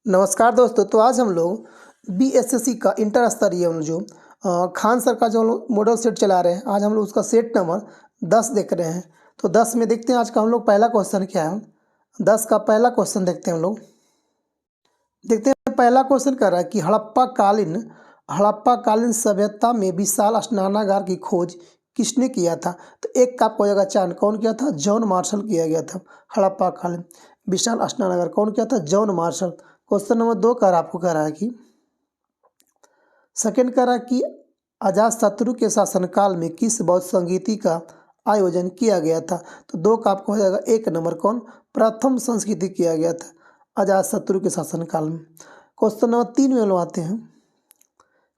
नमस्कार दोस्तों। तो आज हम लोग बीएसएससी का इंटर स्तरीय जो खान सर का जो हम लोग मॉडल सेट चला रहे हैं, आज हम लोग उसका सेट नंबर 10 देख रहे हैं। तो 10 में देखते हैं आज का हम लोग पहला क्वेश्चन क्या है। 10 का पहला क्वेश्चन देखते हैं हम लोग। देखते हैं पहला क्वेश्चन कर रहा है कि हड़प्पा कालीन सभ्यता में विशाल स्नानागार की खोज किसने किया था। तो एक का आपको जगह चांद कौन किया था, जॉन मार्शल किया गया था। हड़प्पा कालीन विशाल स्नानागार कौन किया था, जॉन मार्शल। क्वेश्चन नंबर 2 कर आपको कह रहा है कि सेकंड कह रहा है कि अजातशत्रु के शासनकाल में किस बौद्ध संगीति का आयोजन किया गया था। तो 2 का आपको हो जाएगा 1 नंबर कौन, प्रथम संस्कृति किया गया था अजातशत्रु के शासनकाल में। क्वेश्चन नंबर 3 में लोग आते हैं।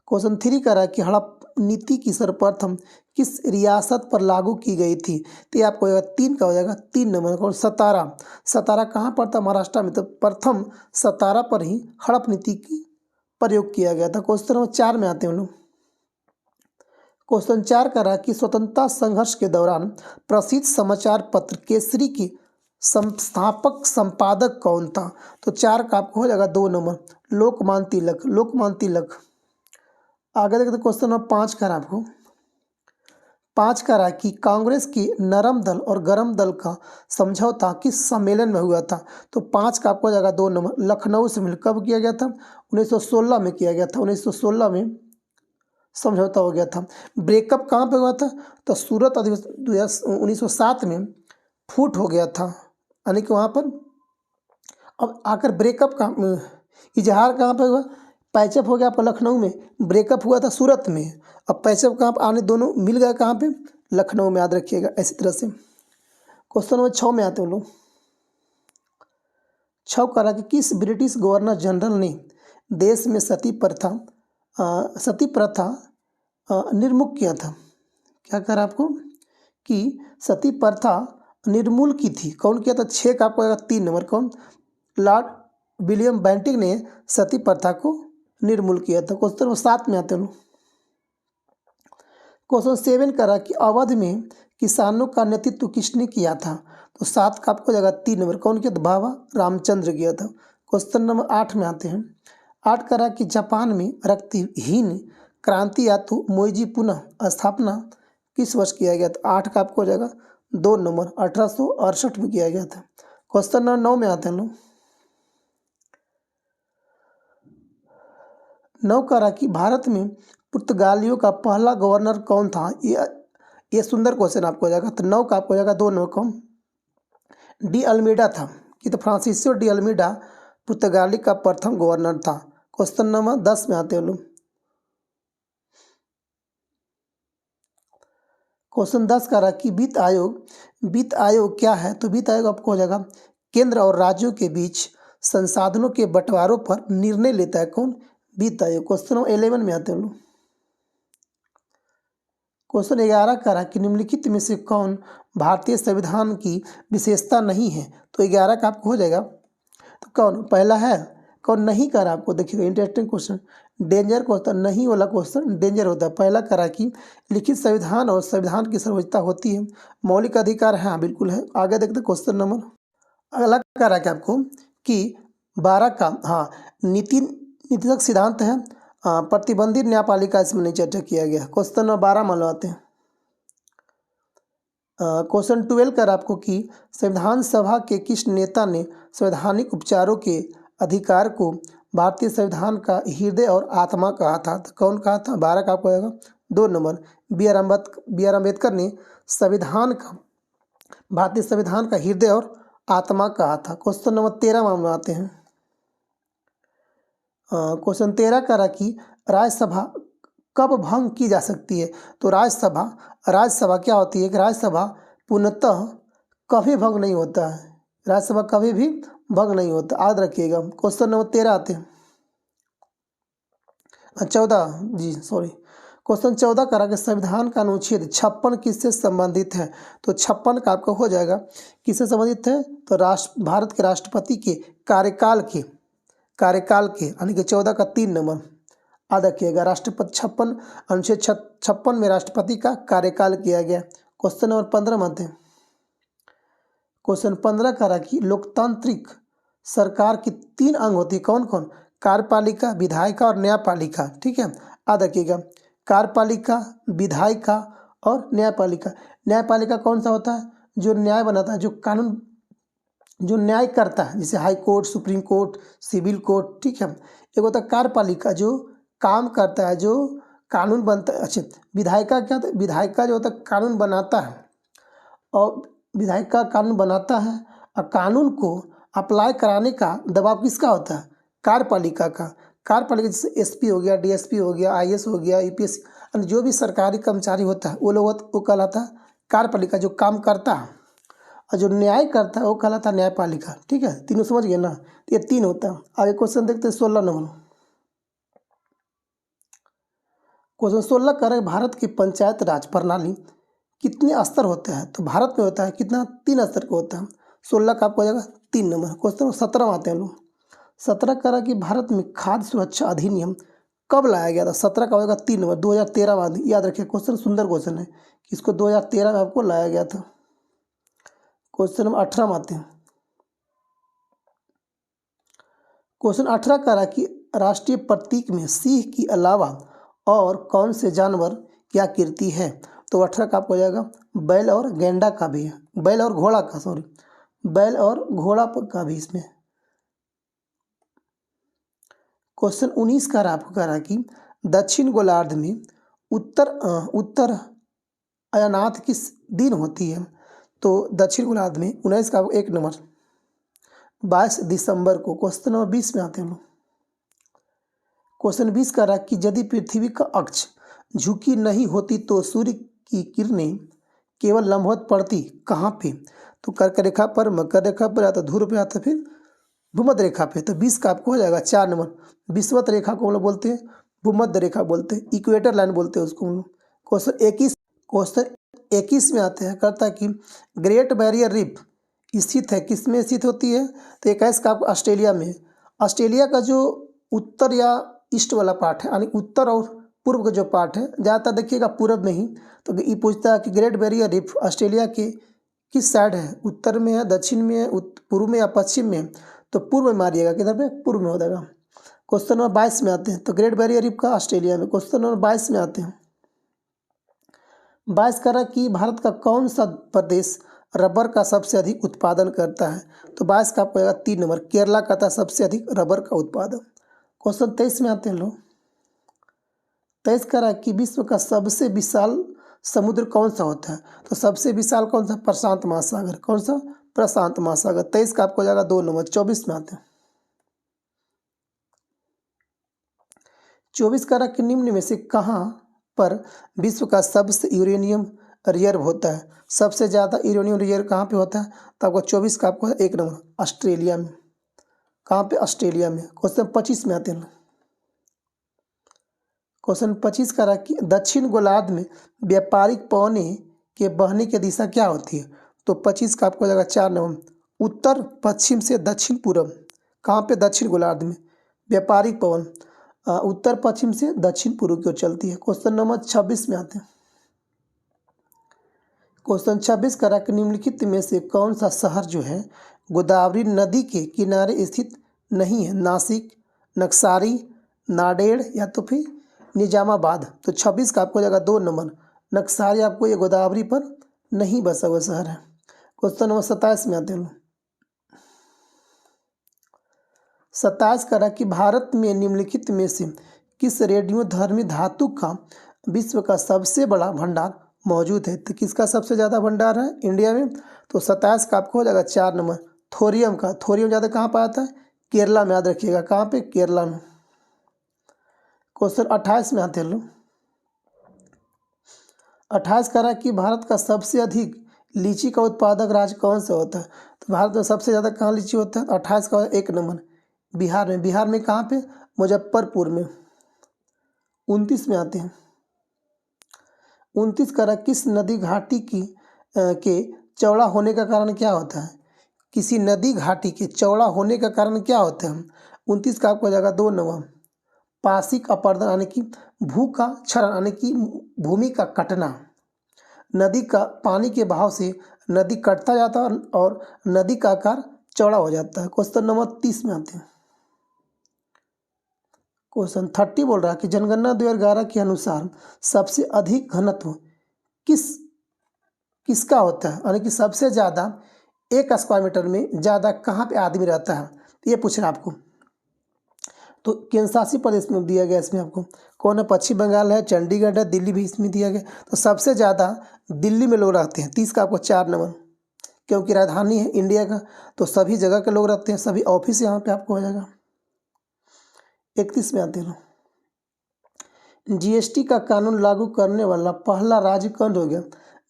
क्वेश्चन 3 कह रहा है कि हड़प नीति की सर्वप्रथम किस रियासत पर लागू की गई थी। तो ये आपको 3 का हो जाएगा 3 नंबर कौन, सतारा। सतारा कहाँ पर था, महाराष्ट्र में। तो प्रथम सतारा पर ही हड़प नीति की प्रयोग किया गया था। क्वेश्चन नंबर 4 में आते हैं हम लोग। क्वेश्चन 4 का रहा कि स्वतंत्रता संघर्ष के दौरान प्रसिद्ध समाचार पत्र केसरी की संस्थापक संपादक कौन था। तो 4 का आपको हो जाएगा 2 नंबर, लोकमान्य तिलक। लोकमान्य तिलक। आगे देखते क्वेश्चन नंबर 5 का आपको 5 का रहा कि कांग्रेस के नरम दल और गरम दल का समझौता किस सम्मेलन में हुआ था। तो 5 का आपको हो जाएगा 2 नंबर, लखनऊ सम्मेलन। कब किया गया था, 1916 में किया गया था। 1916 में समझौता हो गया था। ब्रेकअप कहाँ पे हुआ था, तो सूरत अधिवेशन 1907 में फूट हो गया था, यानी कि वहाँ पर। अब आकर ब्रेकअप कहाँ, इजहार कहाँ पे हुआ, पैचअप हो गया आपका लखनऊ में, ब्रेकअप हुआ था सूरत में। अब पैचअप कहाँ पर आने दोनों मिल गए कहाँ पे, लखनऊ में, याद रखिएगा इसी तरह से। क्वेश्चन नंबर 6 में आते हैं लोग। 6 करा कि किस ब्रिटिश गवर्नर जनरल ने देश में सती प्रथा निर्मुक्त किया था। क्या करा आपको कि सती प्रथा निर्मूल की थी, कौन किया था। 6 का आपको 3 नंबर कौन, लॉर्ड विलियम बेंटिक ने सती प्रथा को निर्मूल किया था। क्वेश्चन नंबर 7 में आते हैं। क्वेश्चन 7 करा कि अवध में किसानों का नेतृत्व किसने किया था। तो 7 का आपको जगह 3 नंबर कौन किया था, बाबा रामचंद्र किया था। क्वेश्चन नंबर 8 में आते हैं। 8 करा कि जापान में रक्तहीन क्रांति या तो मोइजी पुनः स्थापना किस वर्ष किया गया था। 8 का आपको हो जाएगा 2 नंबर, 1868 में किया गया था। क्वेश्चन नंबर 9 में आते हैं लोग। 9 करा कि भारत में पुर्तगालियों का पहला गवर्नर कौन था। ये सुंदर क्वेश्चन आपको हो जाएगा। तो 9 का आपको हो जाएगा 2 नंबर कौन, डी अल्मीडा था। कि तो फ्रांसिस्को डी अल्मीडा पुर्तगाली का प्रथम गवर्नर था। क्वेश्चन नंबर 10 में आते हैं लोग। क्वेश्चन 10 का रहा कि वित्त आयोग क्या है। तो वित्त आयोग आपको हो जाएगा केंद्र और राज्यों के बीच संसाधनों के बंटवारों पर निर्णय लेता है कौन, वित्त आयोग। क्वेश्चन नंबर 11 में आते हैं लोग। क्वेश्चन 11 का रहा कि निम्नलिखित में से कौन भारतीय संविधान की विशेषता नहीं है। तो 11 का आपको हो जाएगा तो कौन पहला है, कौन नहीं करा आपको। देखिएगा इंटरेस्टिंग क्वेश्चन, डेंजर क्वेश्चन, नहीं वाला क्वेश्चन डेंजर होता है। पहला करा कि लिखित संविधान और संविधान की सर्वोच्चता होती है, मौलिक अधिकार है, हाँ बिल्कुल है। आगे देखते क्वेश्चन नंबर अगला करा कि आपको कि 12 का, हाँ नीतिगत सिद्धांत है, प्रतिबंधित न्यायपालिका इसमें नहीं चर्चा किया गया। क्वेश्चन नंबर 12 मान लो आते हैं। क्वेश्चन 12 कर आपको कि संविधान सभा के किस नेता ने संवैधानिक उपचारों के अधिकार को भारतीय संविधान का हृदय और आत्मा कहा था। तो कौन कहा था। 12 का आपको आएगा 2 नंबर, बी आर अम्बेडकर ने भारतीय संविधान का हृदय और आत्मा कहा था। क्वेश्चन नंबर 13 में आते हैं। क्वेश्चन 13 का रहा कि राज्यसभा कब भंग की जा सकती है। तो राज्यसभा क्या होती है कि राज्यसभा पूर्णतः कभी भंग नहीं होता है, राज्यसभा कभी भी भंग नहीं होता, याद रखिएगा। क्वेश्चन नंबर 13 आते हैं 14 जी सॉरी। क्वेश्चन 14 करा कि संविधान का अनुच्छेद 56 किससे संबंधित है। तो 56 का आपका हो जाएगा किससे संबंधित है, तो भारत के राष्ट्रपति के कार्यकाल के यानी कि 14 का 3 नंबर, याद रखिएगा। राष्ट्रपति 56 अनुच्छेद 56 में राष्ट्रपति का कार्यकाल किया गया। क्वेश्चन नंबर 15 में आते हैं। क्वेश्चन 15 का रहा कि लोकतांत्रिक सरकार की 3 अंग होती है, कौन कौन? कार्यपालिका, विधायिका और न्यायपालिका। ठीक है, याद रखिएगा, कार्यपालिका, विधायिका और न्यायपालिका। न्यायपालिका कौन सा होता है? जो न्याय बनाता है, जो कानून, जो न्याय करता है, जैसे high court, supreme court, civil court. ठीक है, एक होता है कार्यपालिका जो काम करता है, जो कानून बनता है। अच्छा, विधायिका क्या होता है? विधायिका जो होता है कानून बनाता है, और विधायिका कानून बनाता है, और कानून को अप्लाई कराने का दबाव किसका होता है? कार्यपालिका का। कार्यपालिका जैसे एसपी हो गया, डीएसपी हो गया, आईएएस हो गया, यूपीएससी, और जो भी सरकारी कर्मचारी होता है वो कहलाता है कार्यपालिका जो काम करता है, और जो न्याय करता है वो कहलाता है न्यायपालिका। ठीक है, तीनों समझ गए ना? ये 3 होता है। आगे क्वेश्चन देखते हैं 16 नंबर। क्वेश्चन 16 कह रहे हैं भारत की पंचायत राज प्रणाली कितने स्तर होते हैं? तो भारत में होता है कितना? 3 स्तर का होता है। 16 का आपको हो जाएगा 3 नंबर। क्वेश्चन 17 में आते हैं लोग। 17 कह रहा है कि भारत में खाद्य सुरक्षा अधिनियम कब लाया गया था? 17 का होगा 3 नंबर, 2013 में। याद रखिए, क्वेश्चन सुंदर क्वेश्चन है, इसको 2013 में आपको लाया गया था। क्वेश्चन नंबर 18 में आते हैं। क्वेश्चन 18 कह रहा है कि राष्ट्रीय प्रतीक में सिंह की अलावा और कौन से जानवर की आकृति है? तो 18 का आपको हो जाएगा बैल और गेंडा का भी है, बैल और घोड़ा का, सॉरी, बैल और घोड़ा का भी इसमें। क्वेश्चन 19 का आपको कह रहा है कि दक्षिण गोलार्ध में उत्तर अयानात किस दिन होती है? तो दक्षिण गोलार्ध में 19 का 1 नंबर 22 दिसंबर को। क्वेश्चन नंबर 20 में आते हैं लोग। क्वेश्चन 20 का रहा कि यदि पृथ्वी का अक्ष झुकी नहीं होती तो सूर्य की किरणें केवल लंबवत पड़ती कहाँ पे? तो कर्क रेखा पर, मकर रेखा पर, या तो ध्रुव पे, या तो फिर भूमध्य रेखा पे। तो 20 का आपको हो जाएगा 4 नंबर। विषुवत रेखा को हम लोग बोलते हैं, भूमध्य रेखा बोलते हैं, इक्वेटर लाइन बोलते हैं उसको हम लोग। क्वेश्चन 21 में आते हैं, कहता है कि ग्रेट बैरियर रीफ स्थित है, किस में स्थित होती है? तो 21 का आपको ऑस्ट्रेलिया में। ऑस्ट्रेलिया का जो उत्तर या ईस्ट वाला पार्ट है, यानी उत्तर और पूर्व का जो पार्ट है, ज़्यादातर देखिएगा पूर्व में ही। तो ये पूछता है कि ग्रेट बैरियर रीफ ऑस्ट्रेलिया के किस साइड है? उत्तर में है, दक्षिण में है, पूर्व में या पश्चिम में है? तो पूर्व में मारिएगा, किधर पे? पूर्व में हो जाएगा। क्वेश्चन नंबर 22 में आते हैं, तो ग्रेट बैरियर रीफ का ऑस्ट्रेलिया में। क्वेश्चन नंबर 22 में आते हैं। 22 कह रहा कि भारत का कौन सा प्रदेश रबर का सबसे अधिक उत्पादन करता है? तो 22 का आपको आएगा 3 नंबर, केरला करता है सबसे अधिक रबर का उत्पादन। क्वेश्चन 23 में आते हैं लोग। 23 कह रहा है कि विश्व का सबसे विशाल समुद्र कौन सा होता है? तो सबसे विशाल कौन सा? प्रशांत महासागर। कौन सा? प्रशांत महासागर। 23 का आपको हो जाएगा 2 नंबर। 24 में आते हैं। 24 कह रहा कि निम्न में से कहाँ पर विश्व का सबसे यूरेनियम रिजर्व होता है? सबसे ज़्यादा यूरेनियम रिजर्व कहाँ पे होता है? तो आपको 24 का आपको 1 नंबर, ऑस्ट्रेलिया में। कहाँ पे? ऑस्ट्रेलिया में। क्वेश्चन 25 में आते हैं। क्वेश्चन 25 का रहा कि दक्षिण गोलार्ध में व्यापारिक पवने के बहने की दिशा क्या होती है? तो 25 का आपको हो जाएगा 4 नंबर, उत्तर पश्चिम से दक्षिण पूर्व। कहाँ पे? दक्षिण गोलार्ध में व्यापारिक पवन उत्तर पश्चिम से दक्षिण पूर्व की ओर चलती है। क्वेश्चन नंबर 26 में आते हैं। क्वेश्चन 26 का रहा कि निम्नलिखित में से कौन सा शहर जो है गोदावरी नदी के किनारे स्थित नहीं है? नासिक, नक्सारी, नांदेड़, या तो फिर निजामाबाद। तो 26 का आपको हो जाएगा 2 नंबर, नक्सारी। आपको ये गोदावरी पर नहीं बसा हुआ शहर है। क्वेश्चन नंबर 27 में आते हैं। 27 का रहा कि भारत में निम्नलिखित में से किस रेडियोधर्मी धातु का विश्व का सबसे बड़ा भंडार मौजूद है? तो किसका सबसे ज़्यादा भंडार है इंडिया में? तो 27 का आपको हो जाएगा 4 नंबर, थोरियम का। थोरियम ज़्यादा कहाँ पाया जाता है? केरला में। याद रखिएगा, कहाँ पे? केरला में। क्वेश्चन 28 में आते हैं लोग। 28 कह रहा है कि भारत का सबसे अधिक लीची का उत्पादक राज्य कौन सा होता है? तो भारत में सबसे ज़्यादा कहाँ लीची होता है? 28 का 1 नंबर, बिहार में। बिहार में कहाँ पे? मुजफ्फरपुर में। 29 में आते हैं। 29 कह रहा किस नदी घाटी के चौड़ा होने का कारण क्या होता है? किसी नदी घाटी के चौड़ा होने का कारण क्या होता है? 29 का आपको हो जाएगा 2 नंबर, पाशिक अपरदन, यानी कि भू का क्षरण, यानी कि भूमि का कटना। नदी का पानी के बहाव से नदी कटता जाता है और नदी का आकार चौड़ा हो जाता है। क्वेश्चन नंबर 30 में आते हैं। क्वेश्चन 30 बोल रहा है कि जनगणना 2011 के अनुसार सबसे अधिक घनत्व किसका होता है, यानी कि सबसे ज़्यादा 1 स्क्वायर मीटर में ज़्यादा कहाँ पे आदमी रहता है, तो ये पूछ रहा है आपको। तो केंद्र शासित प्रदेश में दिया गया इसमें आपको कौन है, पश्चिम बंगाल है, चंडीगढ़ है, दिल्ली भी इसमें दिया गया। तो सबसे ज़्यादा दिल्ली में लोग रहते हैं। 30 का आपको 4 नंबर, क्योंकि राजधानी है इंडिया का, तो सभी जगह के लोग रहते हैं, सभी ऑफिस यहाँ पे आपको हो जाएगा। 31 में आते हैं। जीएसटी का कानून लागू करने वाला पहला राज्य कौन हो गया,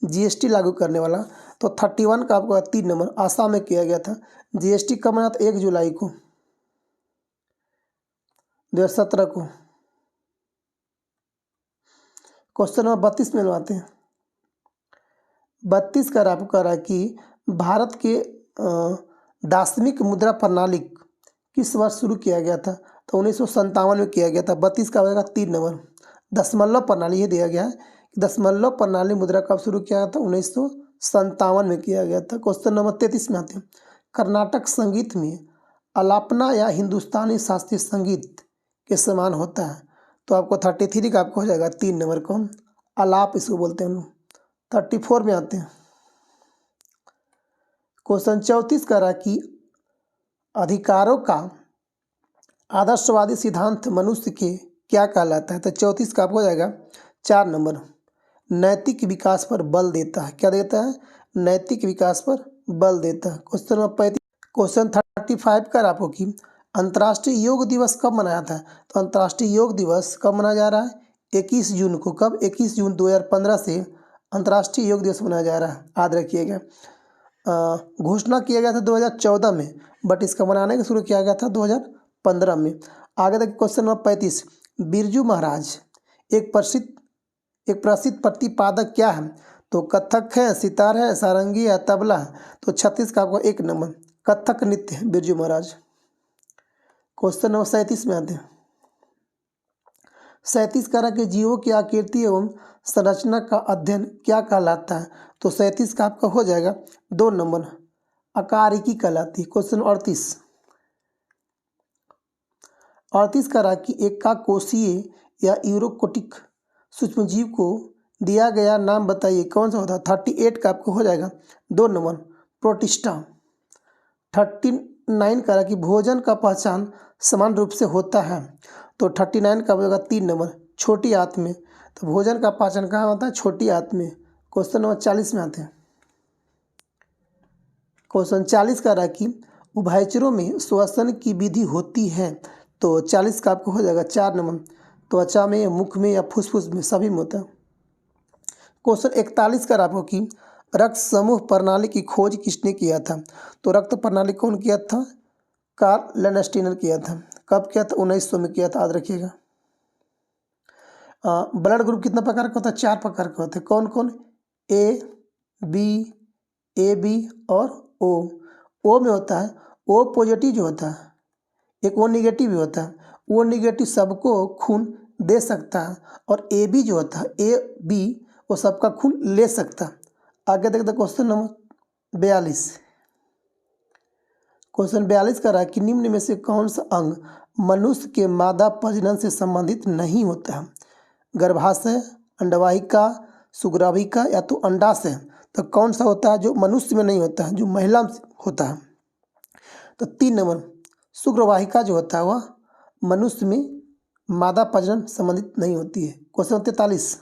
जीएसटी लागू करने वाला, तो 31 का आपको 3 नंबर, आसाम में किया गया था। जीएसटी कब बना था, 1 जुलाई को 2017 को। क्वेश्चन नंबर 32 में आते हैं। 32 का आपको कह रहा है कि भारत के दार्शनिक मुद्रा प्रणाली किस वर्ष शुरू किया गया था, तो 1957 में किया गया था। 32 का होगा 3 नंबर, दशमलव प्रणाली ये दिया गया है कि दशमलव प्रणाली मुद्रा कब शुरू किया गया था, 1957 में किया गया था। क्वेश्चन नंबर 33 में आते हैं। कर्नाटक संगीत में अलापना या हिंदुस्तानी शास्त्रीय संगीत के समान होता है, तो आपको 33 का आपको हो जाएगा 3 नंबर, कौन, आलाप इसको बोलते हैं हम लोग। 34 में आते हैं। क्वेश्चन 34 का रहा कि अधिकारों का आदर्शवादी सिद्धांत मनुष्य के क्या कहलाता है, तो 34 का आपको हो जाएगा 4 नंबर, नैतिक विकास पर बल देता है। क्या देता है, नैतिक विकास पर बल देता है। Question number 35। क्वेश्चन 35 का आपको कि अंतर्राष्ट्रीय योग दिवस कब मनाया था, तो अंतर्राष्ट्रीय योग दिवस कब मनाया जा रहा है, 21 जून को। कब, 21 जून 2015 से अंतर्राष्ट्रीय योग दिवस मनाया जा रहा है, याद रखिएगा। घोषणा किया गया था 2014 में, बट इसका मनाने का शुरू किया गया था 2015 में। आगे तक क्वेश्चन नंबर 35। बिरजू महाराज एक प्रसिद्ध प्रतिपादक क्या है, तो कथक है, सितार है, सारंगी है, तबला है, तो 36 का आपको 1 नंबर, कथक नृत्य है बिरजू महाराज। क्वेश्चन नंबर 37 में आते हैं। 37 का कि जीवों की आकृति एवं संरचना का अध्ययन क्या कहलाता है, तो 37 का आपका हो जाएगा 2 नंबर, आकारिकी कहलाती है। क्वेश्चन 38 का रहा कि एकाकोशीय या यूरोकोटिक सूक्ष्मजीव को दिया गया नाम बताइए, कौन सा होता है। 38 का आपको हो जाएगा 2 नंबर, प्रोटिस्टा। 39 का रहा कि भोजन का पहचान समान रूप से होता है, तो 39 का होगा 3 नंबर, छोटी आंत में। तो भोजन का पाचन कहाँ होता है, छोटी आंत में। क्वेश्चन नंबर 40 में आते हैं। क्वेश्चन 40 का रहा कि उभयचरों में श्वसन की विधि होती है, तो 40 का आपको हो जाएगा 4 नंबर, त्वचा में, मुख में या फुसफुस में, सभी में होता है। क्वेश्चन 41 का आपको कि रक्त समूह प्रणाली की खोज किसने किया था, तो रक्त प्रणाली कौन किया था, कार्ल लैंडस्टीनर किया था। कब किया था, 1900 में किया था, याद रखिएगा। ब्लड ग्रुप कितना प्रकार का होता है, 4 प्रकार का होता है। कौन कौन, ए बी और ओ में होता है ओ पॉजिटिव जो होता है, एक ओ निगेटिव भी होता है। ओ निगेटिव सबको खून दे सकता है, और ए बी जो होता है, ए बी वो सबका खून ले सकता है। आगे देखते क्वेश्चन नंबर 42। क्वेश्चन 42 का रहा कि निम्न में से कौन सा अंग मनुष्य के मादा प्रजनन से संबंधित नहीं होता है, गर्भाशय, अंडवाहिका, शुक्राणुवाहिका या तो अंडाशय। तो कौन सा होता है जो मनुष्य में नहीं होता है, जो महिला में होता है, तो 3 नंबर, शुक्राणुवाहिका जो होता है वह मनुष्य में मादा प्रजनन संबंधित नहीं होती है। क्वेश्चन 43।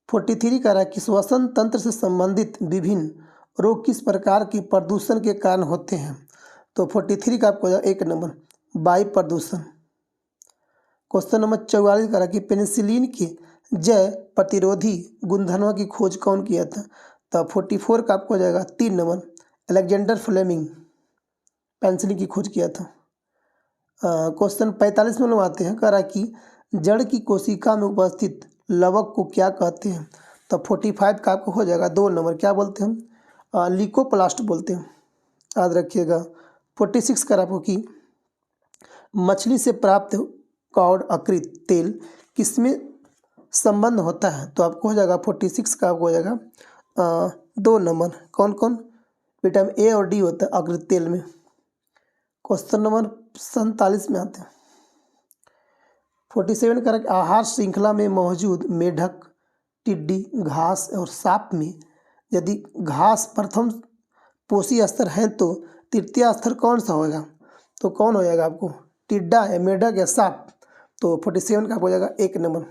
43 का रहा कि श्वसन तंत्र से संबंधित विभिन्न रोग किस प्रकार के प्रदूषण के कारण होते हैं, तो 43 का आपको 1 नंबर, वायु प्रदूषण। क्वेश्चन नंबर 44 का रहा कि पेनिसिलिन के जय प्रतिरोधी गुणधर्मों की खोज कौन किया था, तो 44 का आपको हो जाएगा 3 नंबर, अलेक्जेंडर फ्लेमिंग, पेनिसिलिन की खोज किया था। क्वेश्चन 45 में लोग आते हैं, कह रहा कि जड़ की कोशिका में उपस्थित लवक को क्या कहते हैं, तो 45 का आपको हो जाएगा 2 नंबर, क्या बोलते हैं, ल्यूकोप्लास्ट बोलते हैं, याद रखिएगा। 46 का आपको कि मछली से प्राप्त कॉड आकृत तेल किसमें संबंध होता है, तो आपको हो जाएगा 46 का आपको हो जाएगा 2 नंबर, कौन कौन, विटामिन ए और डी होता है अग्र तेल में। क्वेश्चन नंबर 47 में आते हैं। 47 का आहार श्रृंखला में मौजूद मेढक, टिड्डी, घास और सांप में यदि घास प्रथम पोषी स्तर है तो तृतीय स्तर कौन सा होगा? तो कौन हो जाएगा आपको, टिड्डा या मेढक या सांप? तो 47 का हो जाएगा 1 नंबर,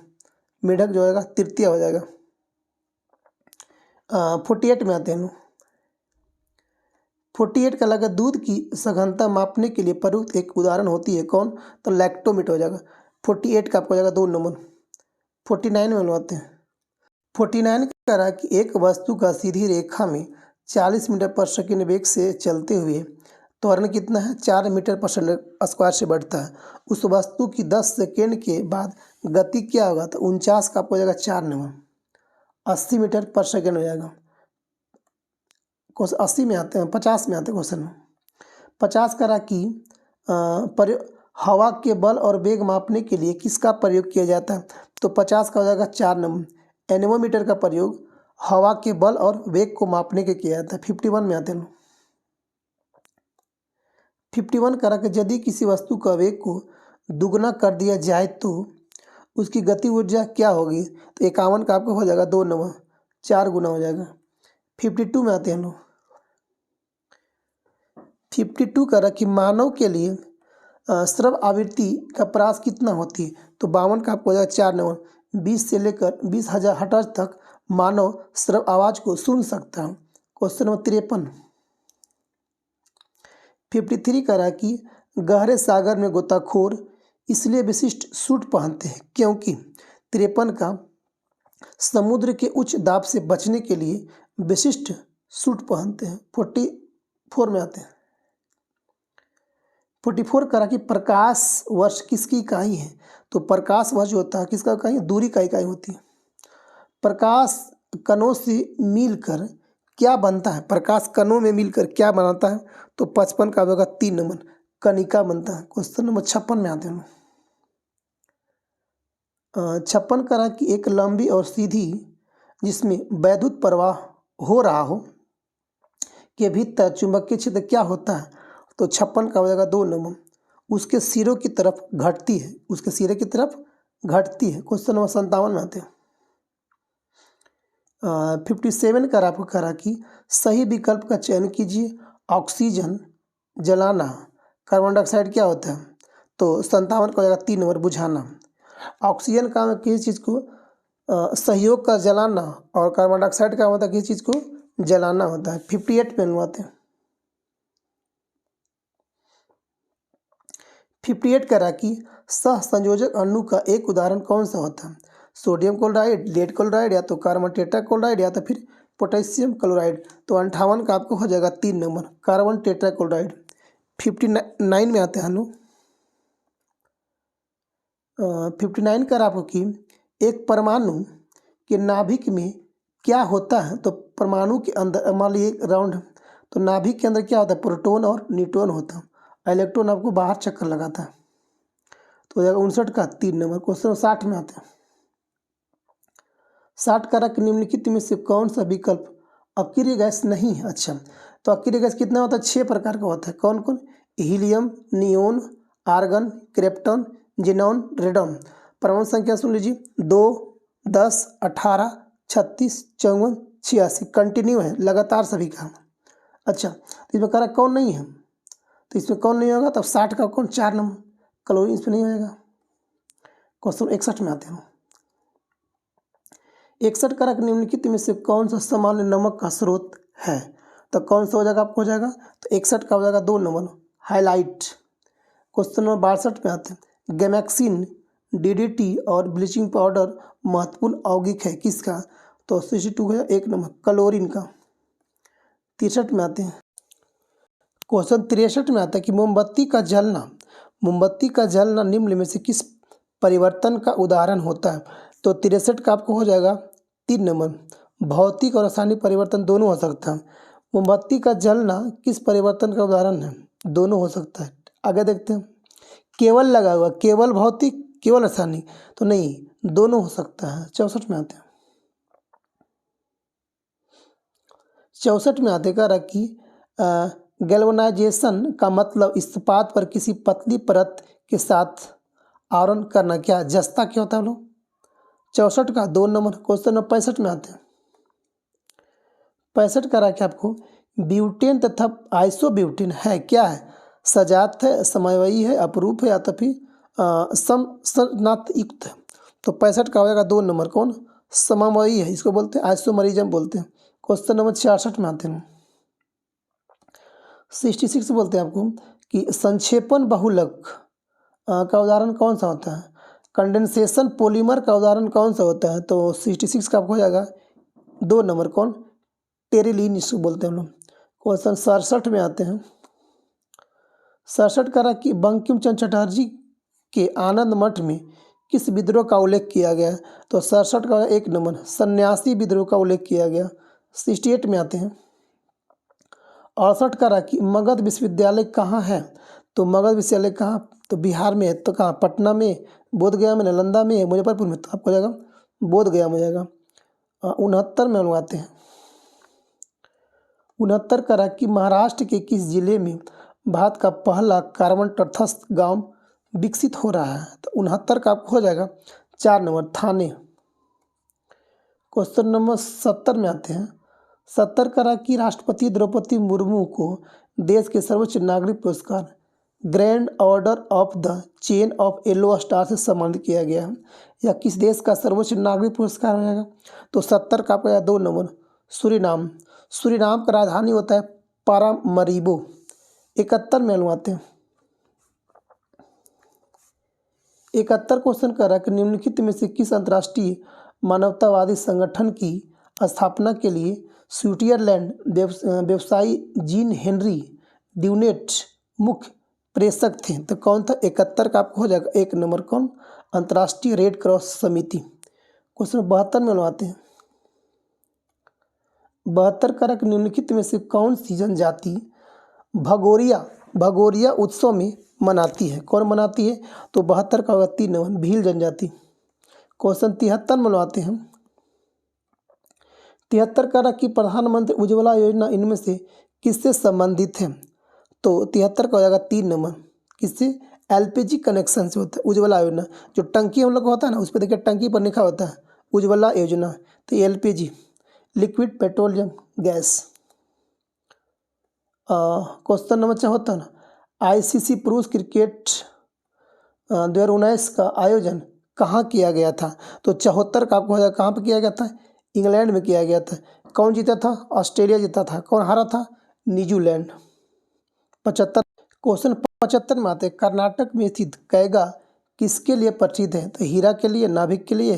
मेढक जो होगा तृतीय हो जाएगा। 48 में आते हैं। 48 का लगा दूध की सघनता मापने के लिए प्रयुक्त एक उदाहरण होती है कौन? तो लैक्टोमीटर हो जाएगा। 48 का आपको हो जाएगा 2 नंबर। 49 में बनवाते हैं। 49 कह रहा है कि एक वस्तु का सीधी रेखा में 40 मीटर पर सेकंड वेग से चलते हुए त्वरण कितना है? 4 मीटर पर सेकंड स्क्वायर से बढ़ता है। उस वस्तु की 10 सेकेंड के बाद गति क्या होगा? तो 49 का आपको हो जाएगा 4 नंबर, 80 मीटर पर सेकेंड हो जाएगा। 80 में आते हैं, 50 में आते हैं क्वेश्चन में। 50 करा कि हवा के बल और वेग मापने के लिए किसका प्रयोग किया जाता है? तो 50 का हो जाएगा 4 नंबर, एनेमोमीटर का प्रयोग हवा के बल और वेग को मापने के किया जाता है। 51 में आते हैं। 51 करा कि यदि किसी वस्तु का वेग को दुगना कर दिया जाए तो उसकी गति ऊर्जा क्या होगी? तो 51 का आपको हो जाएगा 2 नंबर, 4 गुना हो जाएगा। 52 में आते हैं लोग। 52 करा कि मानव के लिए श्रव्य आवृत्ति का प्रयास कितना होती है? तो 52 का आपको हो जाएगा 4 नंबर, 20 से लेकर 20,000 हर्ट्ज तक मानव श्रव्य आवाज को सुन सकता है। Question number 53। 53 करा कि गहरे सागर में गोताखोर इसलिए विशिष्ट सूट पहनते हैं क्योंकि 53 का समुद्र के उच्च दाब से बचने के लिए विशिष्ट सूट पहनते हैं। 44 में आते हैं। 44 करा कि प्रकाश वर्ष किसकी इकाई है? तो प्रकाश वर्ष होता है किसका इकाई? दूरी का इकाई होती है। प्रकाश कणों से मिलकर क्या बनता है? प्रकाश कणों में मिलकर क्या बनाता है? तो 55 का होगा 3 नंबर, कणिका बनता है। क्वेश्चन नंबर 56 में आते हैं। 56 करा कि एक लंबी और सीधी जिसमें वैद्युत प्रवाह हो रहा हो के भीतर चुंबकीय क्षेत्र क्या होता है? तो 56 का हो जाएगा 2 नंबर, उसके सिरों की तरफ घटती है, उसके सिरे की तरफ घटती है। क्वेश्चन नंबर 57 में आते हैं। 57 का आपको करा कि सही विकल्प का चयन कीजिए। ऑक्सीजन जलाना, कार्बन डाइऑक्साइड क्या होता है? तो 57 का हो जाएगा 3 नंबर, बुझाना। ऑक्सीजन का किसी चीज़ को सहयोग का जलाना और कार्बन डाइऑक्साइड का होता है किसी चीज़ को जलाना होता है। 58 में बनवाते हैं। 58 करा कि सहसंयोजक अणु का एक उदाहरण कौन सा होता है? सोडियम क्लोराइड, लेड क्लोराइड या तो कार्बन टेट्राक्लोराइड या तो फिर पोटेशियम क्लोराइड। तो 58 का आपको हो जाएगा 3 नंबर, कार्बन टेट्राक्लोराइड। 59 में आते हैं हम लोग। 59 करा आपको कि एक परमाणु के नाभिक में क्या होता है? तो परमाणु के अंदर मान लीजिए एक राउंड, तो नाभिक के अंदर क्या होता है? प्रोटॉन और न्यूट्रॉन होता है, इलेक्ट्रॉन आपको बाहर चक्कर लगाता है। तो हो जाएगा 59 का 3 नंबर। क्वेश्चन 60 में आते हैं। 60 करा कि निम्नलिखित में से कौन सा विकल्प अक्रिय गैस नहीं है? अच्छा, तो अक्रिय गैस कितना होता है? 6 प्रकार का होता है। कौन कौन? Helium, neon, argon, krypton, xenon, radon. परमाणु संख्या सुन लीजिए, 2, 10, 18, 36, 54, 86। कंटिन्यू है, लगातार सभी का। अच्छा, तो इसमें करा कौन नहीं है? तो इसमें कौन नहीं होगा? तब 60 का कौन? 4 नंबर, क्लोरीन इसमें नहीं होएगा। क्वेश्चन 61 में आते हैं। 61 करा कि निम्नलिखित में से कौन सा सामान्य नमक का स्रोत है? तो कौन सा हो जाएगा आपको? हो जाएगा तो 61 का हो जाएगा 2 नंबर, हाईलाइट। क्वेश्चन नंबर 62 में आते हैं। गैमेक्सिन, डीडीटी और ब्लीचिंग पाउडर महत्वपूर्ण यौगिक है किसका? तो 62 है 1 नंबर, क्लोरीन का। 63 में आते हैं। क्वेश्चन 63 में आता है कि मोमबत्ती का जलना निम्न में से किस परिवर्तन का उदाहरण होता है? तो 63 का आपको हो जाएगा 3 नंबर, भौतिक और रासायनिक परिवर्तन दोनों हो सकता है। मोमबत्ती का जलना किस परिवर्तन का उदाहरण है? दोनों हो सकता है। आगे देखते हैं। केवल लगा हुआ, केवल भौतिक, केवल रासायनिक, तो नहीं, दोनों हो सकता है। 64 में आते हैं। 64 में आते कह रहा कि गैल्वेनाइजेशन का मतलब इस्पात पर किसी पतली परत के साथ आवरण करना। क्या जस्ता क्या होता है लोग? 64 का 2 नंबर। क्वेश्चन नंबर 65 में आते हैं। 65 का रखा आपको, ब्यूटेन तथा आइसोब्यूटेन है क्या है? सजात है, समन्वयी है, अपरूप है, या तो फिर समनातयुक्त है। तो 65 का हो जाएगा 2 नंबर। कौन? समन्वयी है, इसको बोलते हैं आइसोमरिज्म बोलते हैं। क्वेश्चन नंबर 66 में आते हैं। 66 बोलते हैं आपको कि संक्षेपण बहुलक का उदाहरण कौन सा होता है? कंडेंसेशन पॉलीमर का उदाहरण कौन सा होता है? तो 66 का आपको हो जाएगा 2 नंबर। कौन? टेरिलीन इसको बोलते हैं हम लोग। क्वेश्चन 67 में आते हैं। 67 का कि बंकिम चंद्र चटर्जी के आनंद मठ में किस विद्रोह का उल्लेख किया गया? तो 67 का 1 नंबर, सन्यासी विद्रोह का उल्लेख किया गया। 68 में आते हैं। 68 का कि मगध विश्वविद्यालय कहाँ है? तो मगध विश्वविद्यालय कहाँ? तो बिहार में है। तो कहाँ? पटना में, बोधगया में, नालंदा में, मुजफ्फरपुर में। तो आपको हो जाएगा बोधगया में जाएगा। 69 में हम आते हैं। 69 का कि महाराष्ट्र के किस जिले में भारत का पहला कार्बन तटस्थ गांव विकसित हो रहा है? तो 69 का आपको हो जाएगा 4 नंबर, थाने। क्वेश्चन नंबर 70 में आते हैं। 70 का कि राष्ट्रपति द्रौपदी मुर्मू को देश के सर्वोच्च नागरिक पुरस्कार grand order of the chain of yellow star से सम्मानित किया गया है। यह किस देश का सर्वोच्च नागरिक पुरस्कार हो जाएगा? तो 70 का आपका 2 नंबर, सूरीनाम। सूरीनाम का राजधानी होता है पारामरीबो। 71 में अनुवाते हैं। 71 क्वेश्चन कर रहा है कि निम्नलिखित में से किस अंतर्राष्ट्रीय मानवतावादी संगठन की स्थापना के लिए स्विट्जरलैंड व्यवसायी जीन हेनरी ड्यूनेट मुख्य प्रेषक थे? तो कौन था? 71 का आपको हो जाएगा 1 नंबर। कौन? अंतर्राष्ट्रीय रेड क्रॉस समिति। क्वेश्चन 72 में बनवाते हैं। 72 का निम्नलिखित में से कौन सी जनजाति भगोरिया उत्सव में मनाती है? कौन मनाती है? तो 72 का होगा 3 नंबर, भील जनजाति। क्वेश्चन 73 में बनवाते हैं। 73 का कि प्रधानमंत्री उज्ज्वला योजना इनमें से किससे संबंधित है? तो 73 का हो जाएगा 3 नंबर। किससे? LPG कनेक्शन से होता है उज्ज्वला योजना। जो टंकी हम लोग का होता है ना, उस पर देखिए टंकी पर लिखा होता है उज्ज्वला योजना। तो LPG liquid petroleum gas. Question number 74, ICC पुरुष क्रिकेट 2019 का आयोजन कहाँ किया गया था? तो 74 का आपको हो जाएगा कहाँ पर किया गया था? इंग्लैंड में किया गया था। कौन जीता था? ऑस्ट्रेलिया जीता था। कौन हारा था? न्यूजीलैंड। 75 क्वेश्चन 75 में आते हैं। कर्नाटक में स्थित कैगा किसके लिए प्रसिद्ध है? तो हीरा के लिए, नाभिक के लिए,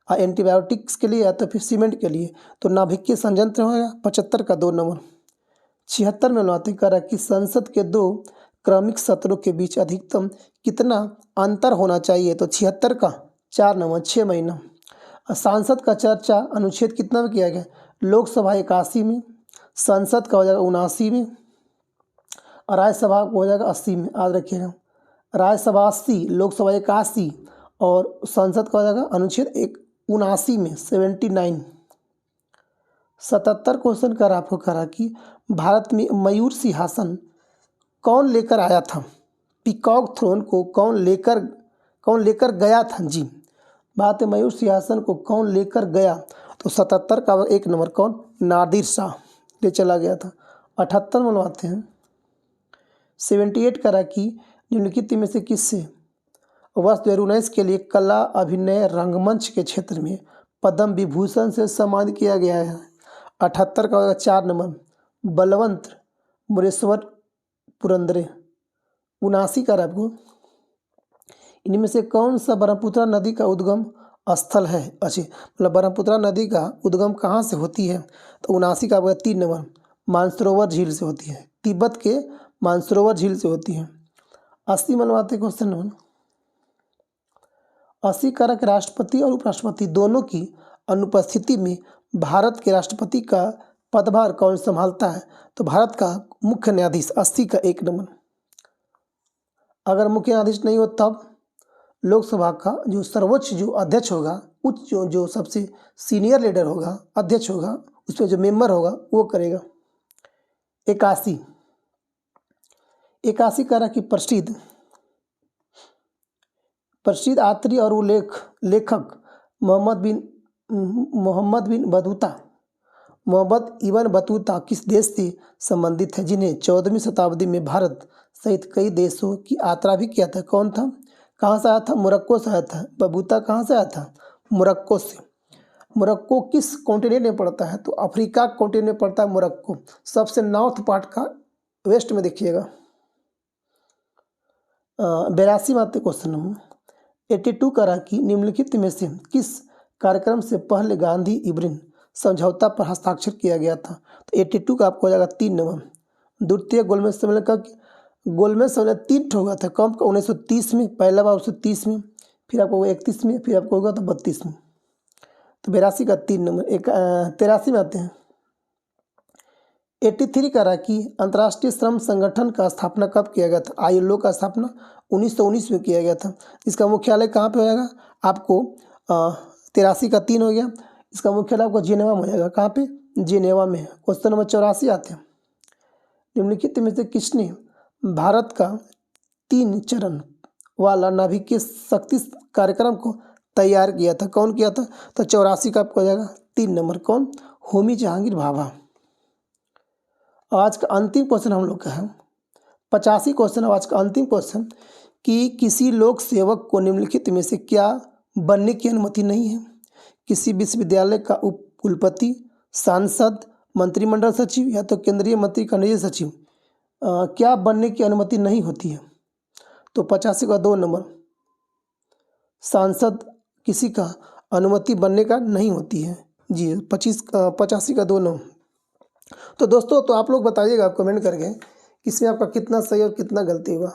एंटीबायोटिक्स के लिए, या तो फिर सीमेंट के लिए। तो नाभिक के संयंत्र होगा। 75 का 2 नंबर। 76 में आते करा कि संसद के 2 क्रमिक सत्रों के बीच अधिकतम कितना अंतर होना चाहिए? तो 76 का 4 नंबर, 6 महीना। सांसद का चर्चा अनुच्छेद कितना में किया गया? लोकसभा 81 में, संसद का हो जाएगा 79 में, और राज्यसभा हो जाएगा 80 में। याद रखिएगा, राज्यसभा 80, लोकसभा 81 और संसद का हो जाएगा अनुच्छेद 79 में, 79। 77 क्वेश्चन कर आपको करा कि भारत में मयूर सिंहासन कौन लेकर आया था? पीकॉक थ्रोन को कौन लेकर गया था? जी, बात है मयूर सिंहासन को कौन लेकर गया? तो 77 का 1 नंबर। कौन? नादिर शाह ले चला गया था। 78 में बनवाते हैं। 78 करा कि निम्नलिखित में से किससे वर्ष 2019 के लिए कला अभिनय रंगमंच के क्षेत्र में पद्म विभूषण से सम्मानित किया गया है? 78 का 4 नंबर, बलवंत मुरेश्वर पुरंदरे। 79 का आपको इनमें से कौन सा ब्रह्मपुत्र नदी का उद्गम स्थल है? अच्छे, मतलब ब्रह्मपुत्र नदी का उद्गम कहाँ से होती है? तो 79 का 3 नंबर, मानसरोवर झील से होती है। तिब्बत के मानसरोवर झील से होती है। 80 मनवाते क्वेश्चन नंबर। 80 कारक राष्ट्रपति और उपराष्ट्रपति दोनों की अनुपस्थिति में भारत के राष्ट्रपति का पदभार कौन संभालता है? तो भारत का मुख्य न्यायाधीश। 80 का 1 नंबर। अगर मुख्य न्यायाधीश नहीं हो तब लोकसभा का जो सर्वोच्च जो अध्यक्ष होगा, उच्च जो सबसे सीनियर लीडर होगा, अध्यक्ष होगा, उसमें जो मेंबर होगा वो करेगा। 81 81 करा कि प्रसिद्ध यात्री और लेखक मोहम्मद इब्न बतूता किस देश से संबंधित है, जिन्हें 14वीं शताब्दी में भारत सहित कई देशों की यात्रा भी किया था? कौन था? कहाँ से आया था? मोरक्को से आया था। बतूता कहाँ से आया था? मोरक्को से। मोरक्को किस कॉन्टिनेंट में पड़ता है? तो अफ्रीका कॉन्टिनेंट में पड़ता है मोरक्को, सबसे नॉर्थ पार्ट का, वेस्ट में देखिएगा। 82 आते क्वेश्चन नंबर 82 करा कि निम्नलिखित में से किस कार्यक्रम से पहले गांधी इरविन समझौता पर हस्ताक्षर किया गया था? तो 82 का आपको हो जाएगा 3 नंबर। द्वितीय गोलमेज सम्मेलन का गोलमेज सम्मेलन 3 ठो हुआ था, कम का 1930 में, पहला बार 1930 में, फिर आपको 31 में, फिर आपको होगा तो 32 में। तो 82 का 3 नंबर। 83 में आते हैं 83 करा कि अंतर्राष्ट्रीय श्रम संगठन का स्थापना कब किया गया था? ILO का स्थापना 1919 में किया गया था। इसका मुख्यालय कहाँ पे हो जाएगा आपको? 83 का 3 हो गया। इसका मुख्यालय आपको जिनेवा में हो जाएगा। कहाँ पे? जिनेवा में। क्वेश्चन नंबर 84 आते हैं निम्नलिखित में से किसने भारत का 3 चरण वाला नाभिकीय शक्ति कार्यक्रम को तैयार किया था? कौन किया था? तो 84 का आपको हो जाएगा 3 नंबर। कौन? होमी जहांगीर भाभा। आज का अंतिम क्वेश्चन हम लोग का है 85 क्वेश्चन। आज का अंतिम क्वेश्चन कि किसी लोक सेवक को निम्नलिखित में से क्या बनने की अनुमति नहीं है? किसी विश्वविद्यालय का उप कुलपति, सांसद, मंत्रिमंडल सचिव या तो केंद्रीय मंत्री का निजी सचिव क्या बनने की अनुमति नहीं होती है? तो 85 का 2 नंबर। सांसद किसी का अनुमति बनने का नहीं होती है जी। 85 का 2 नंबर। तो दोस्तों, तो आप लोग बताइएगा आप कमेंट करके कि इसमें आपका कितना सही और कितना गलती हुआ।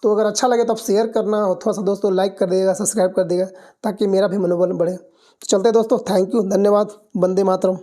तो अगर अच्छा लगे तो आप शेयर करना और थोड़ा सा दोस्तों लाइक कर देगा, सब्सक्राइब कर देगा, ताकि मेरा भी मनोबल बढ़े। तो चलते हैं दोस्तों, थैंक यू, धन्यवाद, वंदे मातरम।